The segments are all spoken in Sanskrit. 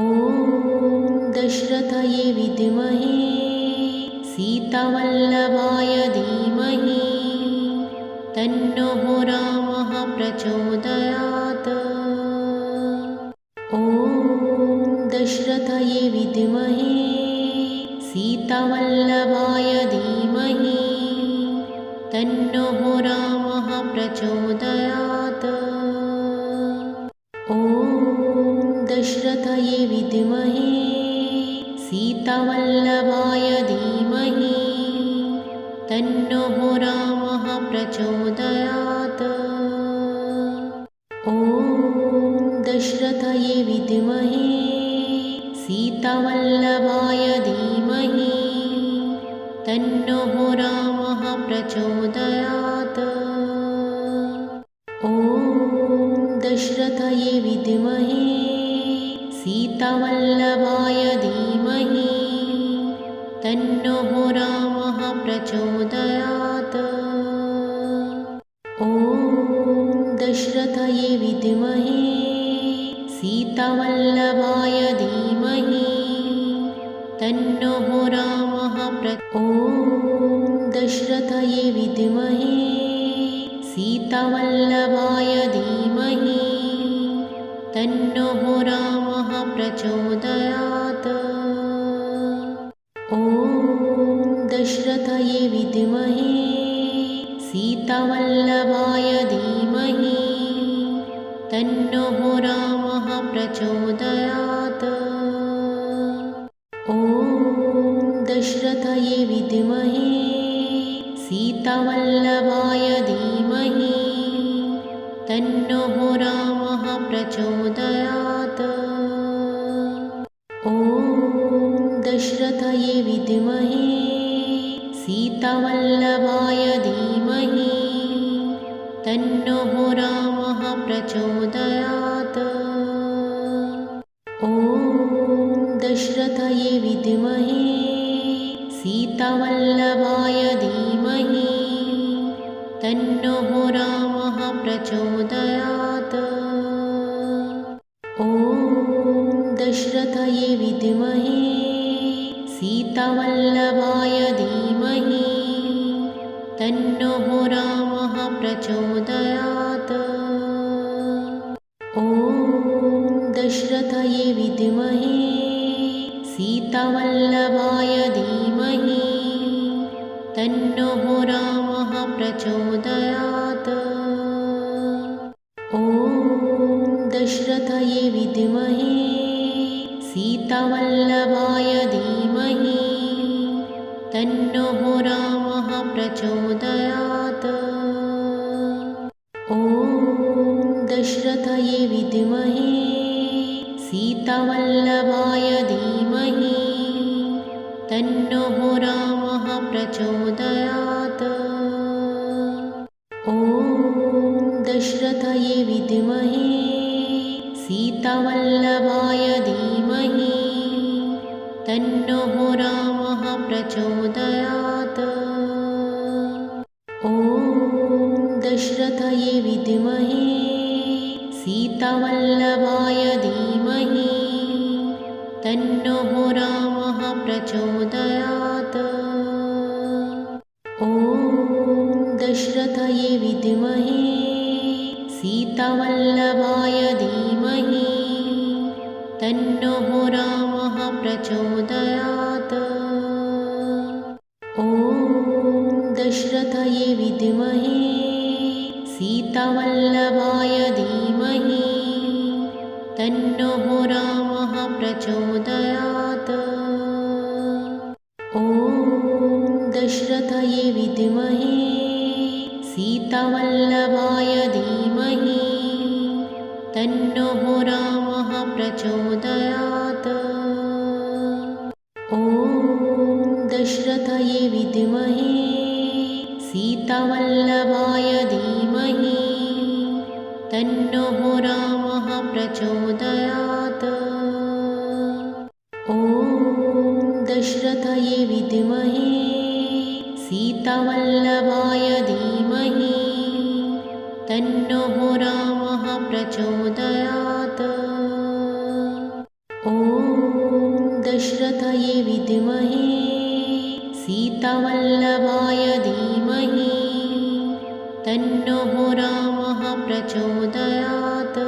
ॐ दशरथये विद्महे सीतावल्लभाय धीमहि तन्नो रामः प्रचोदयात्। ॐ दशरथये विद्महे सीतावल्लभाय धीमहि तन्नो रामः प्रचोदयात्। ॐ दशरथये विद्महे सीतावल्लभाय धीमहि तन्नो रामः प्रचोदयात्। ॐ दशरथये विद्महे सीतावल्लभाय धीमहि तन्नो रामः प्रचोदयात्। ॐ दशरथये विद्महे सीतावल्लभाय धीमहि तन्नो रामः प्रचोदयात्। ॐ दशरथये विद्महे सीतावल्लभाय धीमहि तन्नो रामः ॐ दशरथये विद्महे सीतावल्लभाय धीमहि तन्नो रामः प्रचोदयात्। ॐ दशरथये विद्महे सीतावल्लभाय धीमहि तन्नो रामः प्रचोदयात्। ॐ दशरथये विद्महे सीतावल्लभाय धीमहि तन्नो रामः प्रचोदयात्। ॐ दशरथये विद्महे सीतावल्लभाय धीमहि तन्नो रामः प्रचोदयात्। ॐ दशरथये विद्महे सीतावल्लभाय धीमहि तन्नो रामः प्रचोदयात्। ॐ दशरथये विद्महे सीतावल्लभाय धीमहि तन्नो रामः प्रचोदयात्। ॐ दशरथये विद्महे सीतावल्लभाय धीमहि तन्नो रामः प्रचोदयात्। ॐ दशरथये विद्महे सीतावल्लभाय धीमहि तन्नो रामः प्रचोदयात्। ॐ दशरथये विद्महे सीतावल्लभाय धीमहि तन्नो रामः प्रचोदयात्। ॐ दशरथये विद्महे सीतावल्लभाय धीमहि तन्नो रामः प्रचोदयात्। ॐ दशरथये विद्महे सीतावल्लभाय धीमहि तन्नो रामः प्रचोदयात्। ॐ दशरथये विद्महे सीतावल्लभाय धीमहि तन्नो रामः प्रचोदयात्। ॐ दशरथये विद्महे सीतावल्लभाय धीमहि तन्नो रामः प्रचोदयात्। ॐ दशरथये विद्महे सीतावल्लभाय धीमहि तन्नो रामः प्रचोदयात्। ॐ दशरथये विद्महे सीतावल्लभाय धीमहि तन्नो रामः प्रचोदयात्। ॐ दशरथये विद्महे सीतावल्लभाय धीमहि तन्नो रामः प्रचोदयात्। ॐ दशरथये विद्महे सीतावल्लभाय धीमहि तन्नो रामः प्रचोदयात्।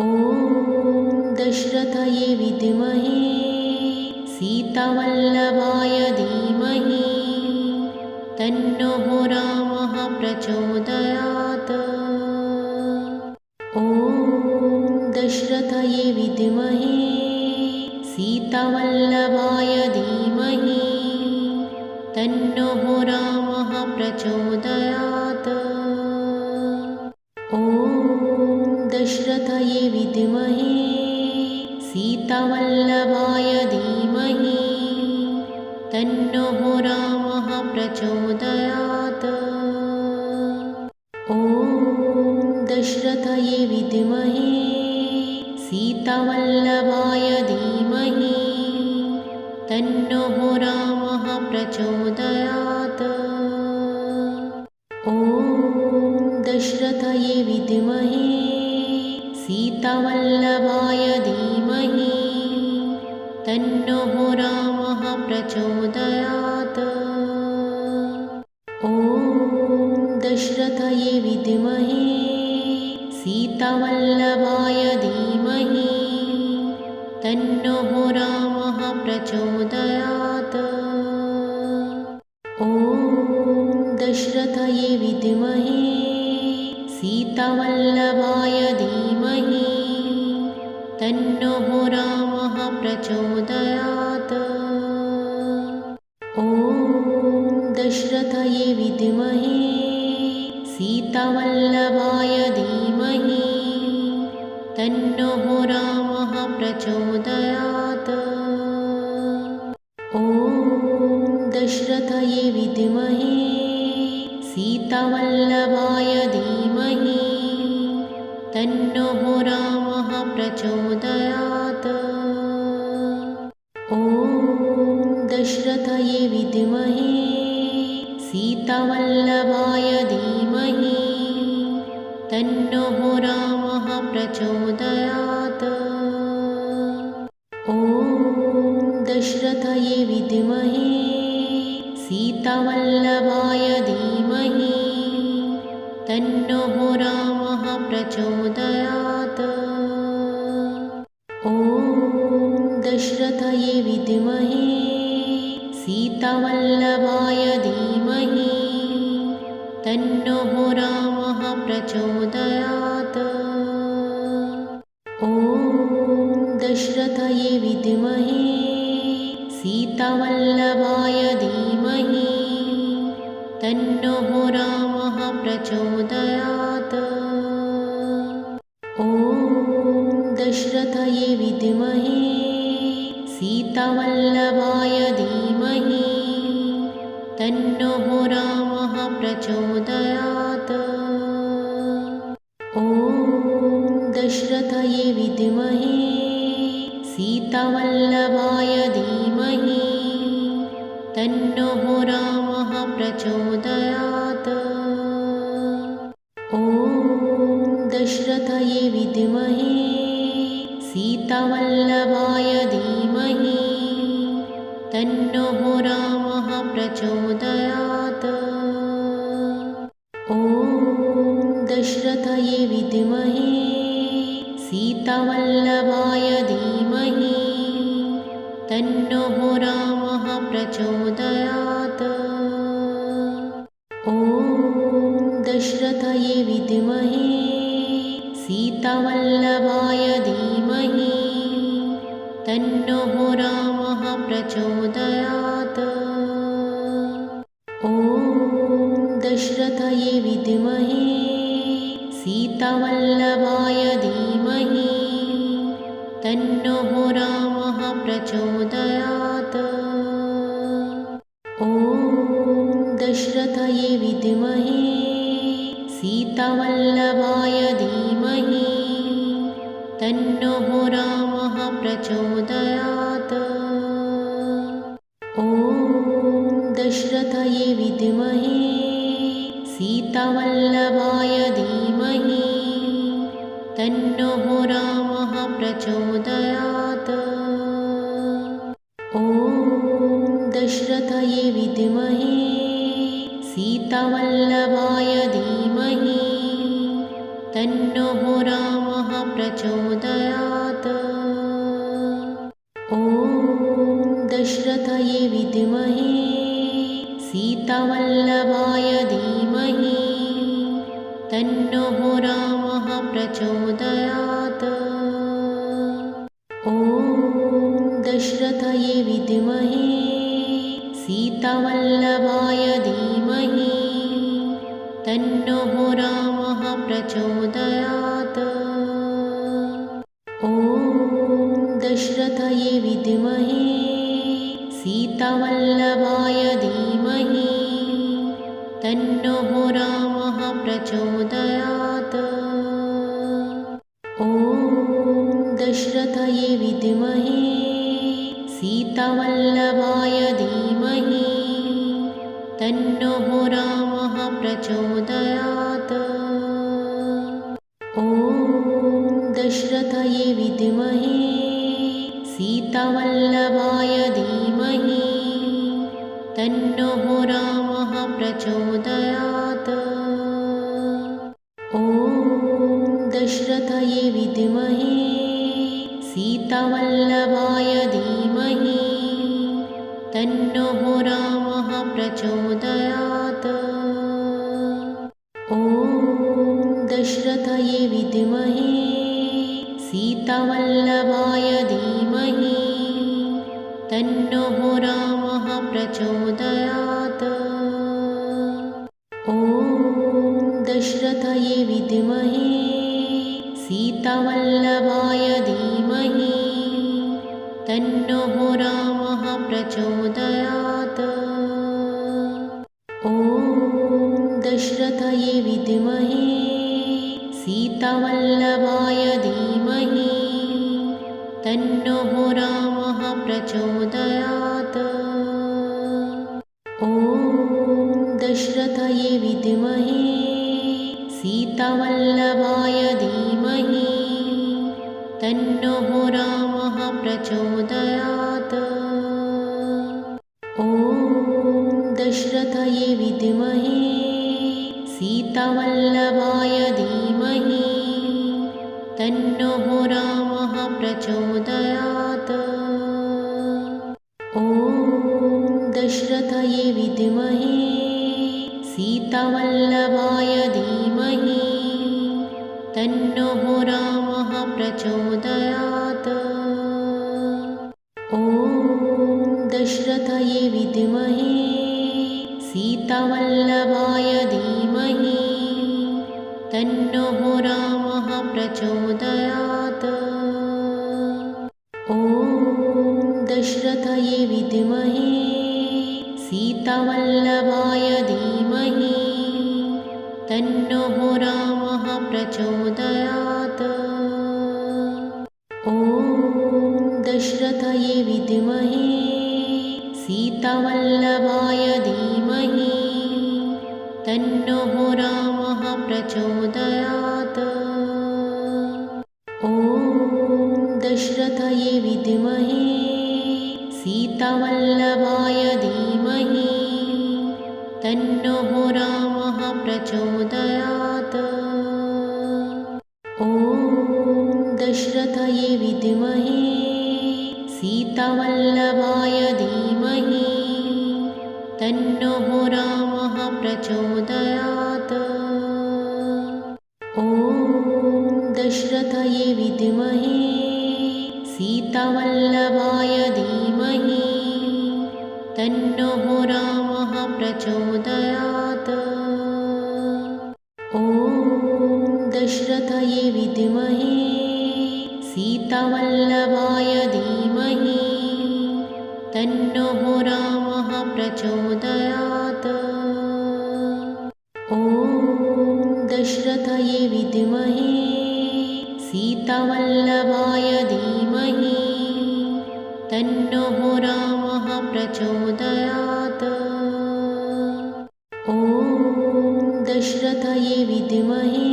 ॐ दशरथये विद्महे सीतावल्लभाय धीमहि तन्नो रामः प्रचोदयात्। ॐ दशरथये विद्महे सीतावल्लभाय धीमहि तन्नो रामः प्रचोदयात्। ॐ दशरथये विद्महे सीतावल्लभाय धीमहि तन्नो रामः प्रचोदयात्। ॐ दशरथये विद्महे सीतावल्लभाय धीमहि तन्नो रामः प्रचोदयात्। ॐ दशरथये विद्महे सीतावल्लभाय धीमहि तन्नो रामः प्रचोदयात्। ॐ दशरथये विद्महे सीतावल्लभाय धीमहि तन्नो रामः प्रचोदयात्। ॐ दशरथये विद्महे सीतावल्लभाय धीमहि तन्नो रामः प्रचोदयात्। ॐ दशरथये विद्महे सीतावल्लभाय धीमहि तन्नो रामः प्रचोदयात्। ॐ दशरथये विद्महे सीतावल्लभाय धीमहि तन्नो रामः प्रचोदयात्। ॐ दशरथये विद्महे सीतावल्लभाय धीमहि तन्नो रामः प्रचोदयात्। ॐ दशरथये विद्महे सीतावल्लभाय धीमहि तन्नो रामः प्रचोदयात्। ॐ दशरथये विद्महे सीतावल्लभाय धीमहि तन्नो रामः प्रचोदयात्। ॐ दशरथये विद्महे सीतावल्लभाय धीमहि तन्नो रामः प्रचोदयात्। ॐ दशरथये विद्महे सीतावल्लभाय धीमहि तन्नो रामः प्रचोदयात्। ॐ दशरथये विद्महे सीतावल्लभाय धीमहि तन्नो रामः प्रचोदयात्। ॐ दशरथये विद्महे सीतावल्लभाय धीमहि तन्नो रामः प्रचोदयात्। ॐ दशरथये विद्महे सीतावल्लभाय धीमहि तन्नो रामः प्रचोदयात्। ॐ दशरथये विद्महे सीतावल्लभाय धीमहि तन्नो रामः प्रचोदयात्। ॐ दशरथये विद्महे सीतावल्लभाय धीमहि तन्नो रामः प्रचोदयात्। ॐ दशरथये विद्महे सीतावल्लभाय धीमहि तन्नो रामः प्रचोदयात्। ॐ दशरथये विद्महे सीतावल्लभाय धीमहि तन्नो रामः प्रचोदयात्। दशरथये विद्महे सीतावल्लभाय धीमहि तन्नो रामः प्रचोदयात्। ॐ दशरथये विद्महे सीतावल्लभाय धीमहि तन्नो रामः प्रचोदयात्। ॐ दशरथये विद्महे सीतावल्लभाय धीमहि तन्नो रामः प्रचोदयात्। ॐ दशरथये विद्महे सीतावल्लभाय धीमहि तन्नो रामः प्रचोदयात्। ॐ दशरथये विद्महे सीतावल्लभाय धीमहि तन्नो रामः प्रचोदयात्। ॐ दशरथये विद्महे सीतावल्लभाय धीमहि तन्नो रामः प्रचोदयात्। ॐ दशरथये विद्महे सीतावल्लभाय धीमहि तन्नो रामः प्रचोदयात्। ॐ दशरथये विद्महे सीतावल्लभाय धीमहि तन्नो रामः प्रचोदयात्। ॐ दशरथये विद्महे सीतावल्लभाय धीमहि तन्नो रामः प्रचोदयात्। ॐ दशरथये विद्महे सीतावल्लभाय धीमहि तन्नो रामः प्रचोदयात्। ॐ दशरथये विद्महे सीतावल्लभाय धीमहि तन्नो रामः प्रचोदयात्। ॐ दशरथये विद्महे सीतावल्लभाय धीमहि तन्नो रामः प्रचोदयात्। ॐ दशरथये विद्महे सीतावल्लभाय धीमहि तन्नो रामः प्रचोदयात्। ॐ दशरथये विद्महे सीतावल्लभाय धीमहि तन्नो रामः प्रचोदयात्। ॐ दशरथये विद्महे सीतावल्लभाय धीमहि तन्नो रामः प्रचोदयात्। ॐ दशरथये विद्महे सीतावल्लभाय धीमहि तन्नो रामः प्रचोदयात्। ॐ दशरथये विद्महे सीतावल्लभाय धीमहि तन्नो रामः प्रचोदयात्। ॐ दशरथये विद्महे सीतावल्लभाय धीमहि तन्नो रामः प्रचोदयात्। ॐ दशरथये विद्महे सीतावल्लभाय धीमहि तन्नो रामः प्रचोदयात्। ॐ दशरथये विद्महे सीतावल्लभाय धीमहि तन्नो रामः प्रचोदयात्। ॐ दशरथये विद्महे सीतावल्लभाय धीमहि तन्नो रामः प्रचोदयात्। ॐ दशरथये विद्महे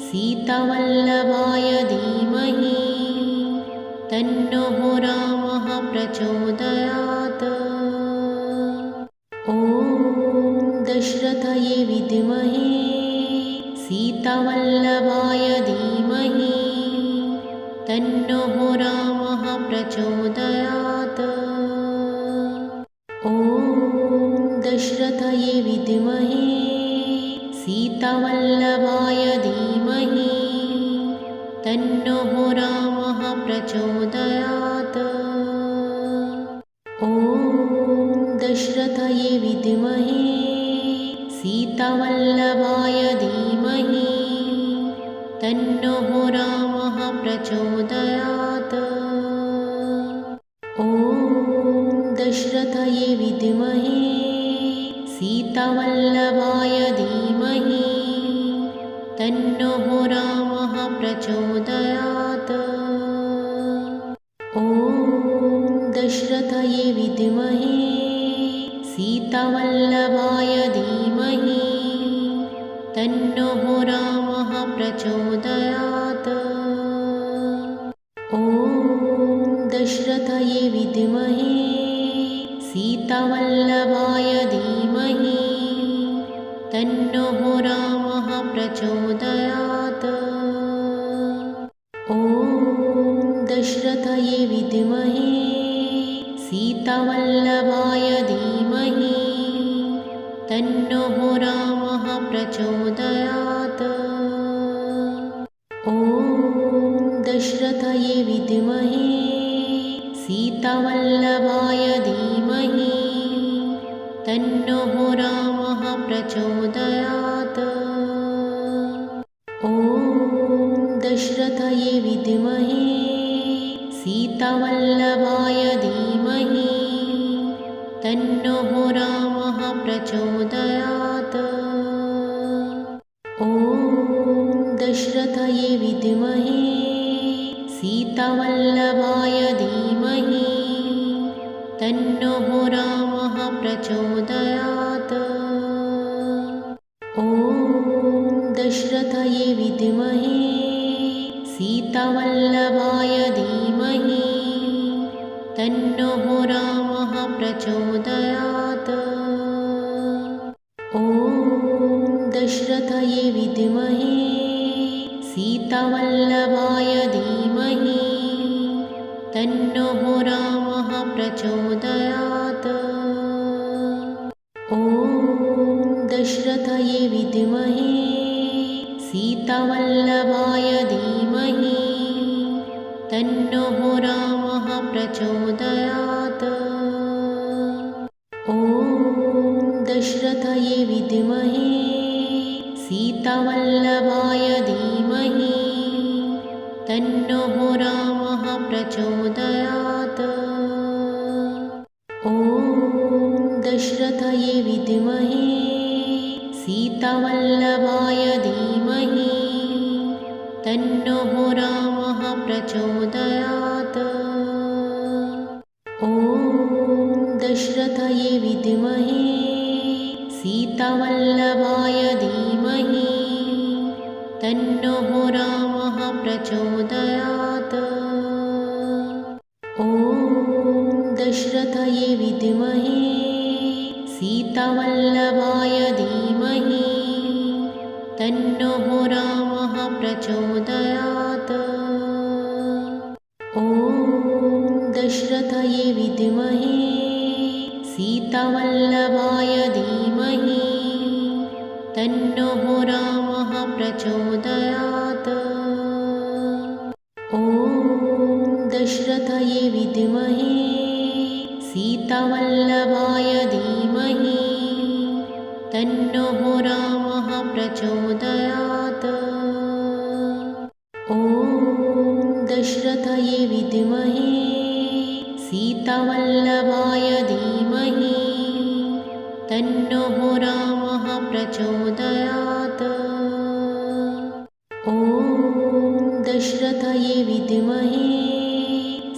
सीतावल्लभाय धीमहि तन्नो रामः प्रचोदयात्। दशरथये विद्महे सीतावल्लभाय धीमहि तन्नो रामः प्रचोदयात्। ॐ दशरथये विद्महे सीतावल्लभाय धीमहि तन्नो रामः प्रचोदयात्। ॐ दशरथये विद्महे सीतावल्लभाय धीमहि तन्नो रामः प्रचोदयात्। ॐ दशरथये विद्महे सीतावल्लभाय धीमहि तन्नो रामः प्रचोदयात्। ॐ दशरथये विद्महे सीतावल्लभाय धीमहि तन्नो रामः प्रचोदयात्। ॐ दशरथये विद्महे सीतावल्लभाय धीमहि तन्नो रामः प्रचोदयात्। ॐ दशरथये विद्महे सीतावल्लभाय धीमहि तन्नो रामः प्रचोदयात्। ॐ दशरथये विद्महे सीतावल्लभाय धीमहि तन्नो रामः प्रचोदयात्। ॐ दशरथये विद्महे सीतावल्लभाय धीमहि तन्नो रामः प्रचोदयात्। ॐ दशरथये विद्महे सीतावल्लभाय धीमहि तन्नो रामः प्रचोदयात्। ॐ दशरथये विद्महे सीतावल्लभाय धीमहि तन्नो रामः प्रचोदयात्। ॐ दशरथये विद्महे सीतावल्लभाय धीमहि तन्नो रामः प्रचोदयात्। ॐ दशरथये विद्महे सीतावल्लभाय धीमहि तन्नो रामः प्रचोदयात्। ॐ दशरथये विद्महे सीतावल्लभाय धीमहि तन्नो रामः प्रचोदयात्। ॐ दशरथये विद्महे सीतावल्लभाय धीमहि तन्नो रामः प्रचोदयात्। ॐ दशरथये विद्महे सीतावल्लभाय धीमहि तन्नो रामः प्रचोदयात्। ॐ दशरथये विद्महे सीतावल्लभाय धीमहि तन्नो रामः प्रचोदयात्। ॐ दशरथये विद्महे सीतावल्लभाय धीमहि तन्नो रामः प्रचोदयात्। ॐ दशरथये विद्महे सीतावल्लभाय धीमहि तन्नो रामः प्रचोदयात्। ॐ दशरथये विद्महे सीतावल्लभाय धीमहि तन्नो रामः प्रचोदयात्। ॐ दशरथये विद्महे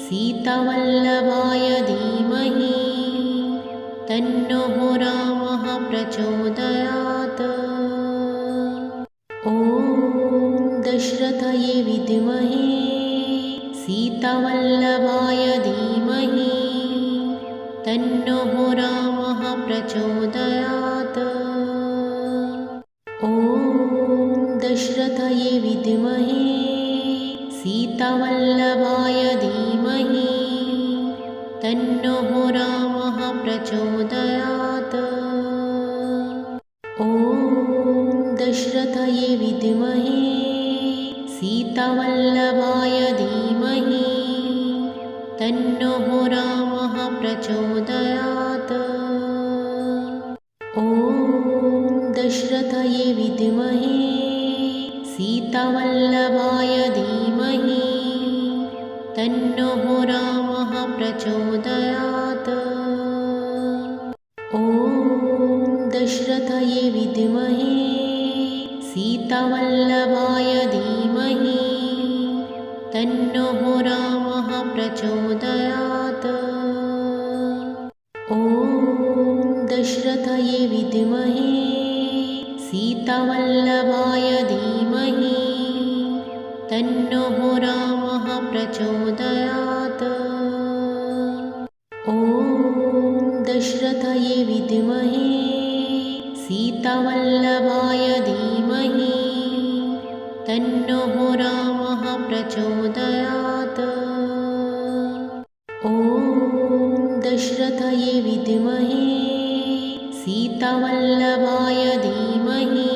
सीतावल्लभाय धीमहि तन्नो रामः प्रचोदयात्। ॐ दशरथये विद्महे सीतावल्लभाय धीमहि तन्नो रामः प्रचोदयात्। दशरथये विद्महे सीतावल्लभाय धीमहि तन्नो रामः प्रचोदयात्। ॐ दशरथये विद्महे सीतावल्लभाय धीमहि तन्नो रामः प्रचोदयात्। ॐ दशरथये विद्महे सीतावल्लभाय धीमहि तन्नो रामः प्रचोदयात्। ॐ दशरथये विद्महे सीतावल्लभाय धीमहि तन्नो रामः प्रचोदयात्। ॐ दशरथये विद्महे सीतावल्लभाय धीमहि तन्नो रामः प्रचोदयात्। ॐ दशरथये विद्महे सीतावल्लभाय धीमहि तन्नो रामः प्रचोदयात्। ॐ दशरथये विद्महे सीतावल्लभाय धीमहि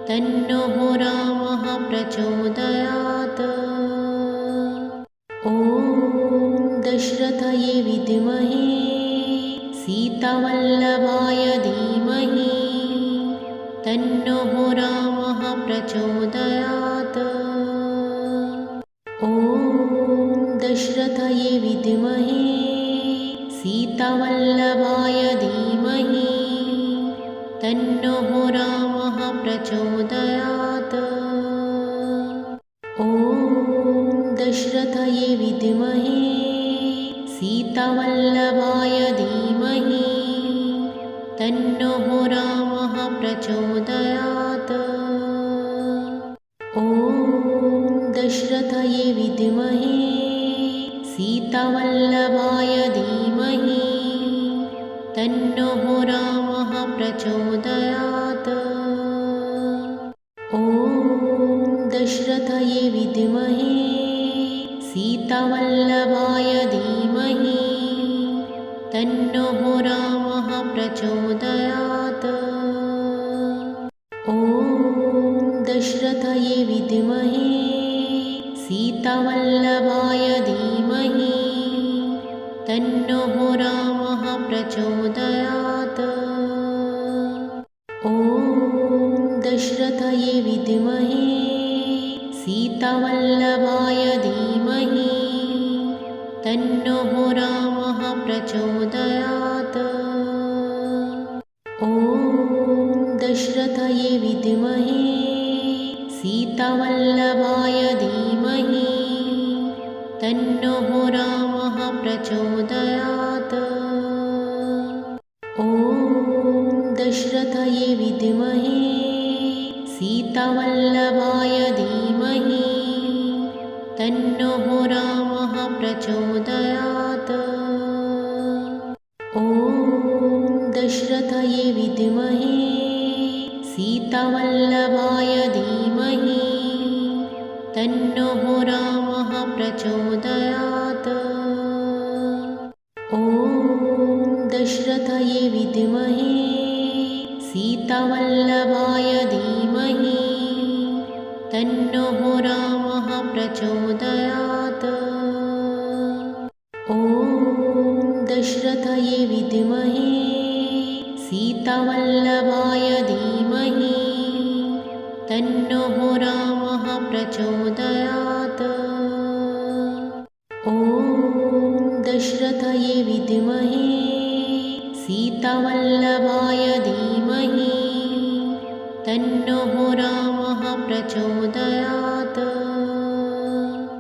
तन्नो रामः प्रचोदयात्। ॐ दशरथये विद्महे सीतावल्लभाय धीमहि तन्नो रामः प्रचोदयात्। ॐ दशरथये विद्महे सीतावल्लभाय धीमहि तन्नो रामः प्रचोदयात्। ॐ दशरथये विद्महे सीतावल्लभाय धीमहि तन्नो रामः प्रचोदयात्। ॐ दशरथये विद्महे सीतावल्लभाय धीमहि तन्नो रामः प्रचोदयात्। ॐ दशरथये विद्महे सीतावल्लभाय धीमहि तन्नो रामः प्रचोदयात्। ॐ दशरथये विद्महे सीतावल्लभाय धीमहि तन्नो रामः प्रचोदयात्। ॐ दशरथये विद्महे सीतावल्लभाय धीमहि तन्नो रामः प्रचोदयात्। ॐ दशरथये विद्महे सीतावल्लभाय धीमहि तन्नो रामः प्रचोदयात्। ॐ दशरथये विद्महे सीतावल्लभाय धीमहि तन्नो रामः प्रचोदयात्। ॐ दशरथये विद्महे सीतावल्लभाय धीमहि तन्नो रामः प्रचोदयात्। ॐ दशरथये विद्महे सीतावल्लभाय धीमहि तन्नो रामः प्रचोदयात्। ॐ दशरथये विद्महे सीतावल्लभाय धीमहि तन्नो रामः प्रचोदयात्। ॐ दशरथये विद्महे सीतावल्लभाय धीमहि तन्नो रामः प्रचोदयात्।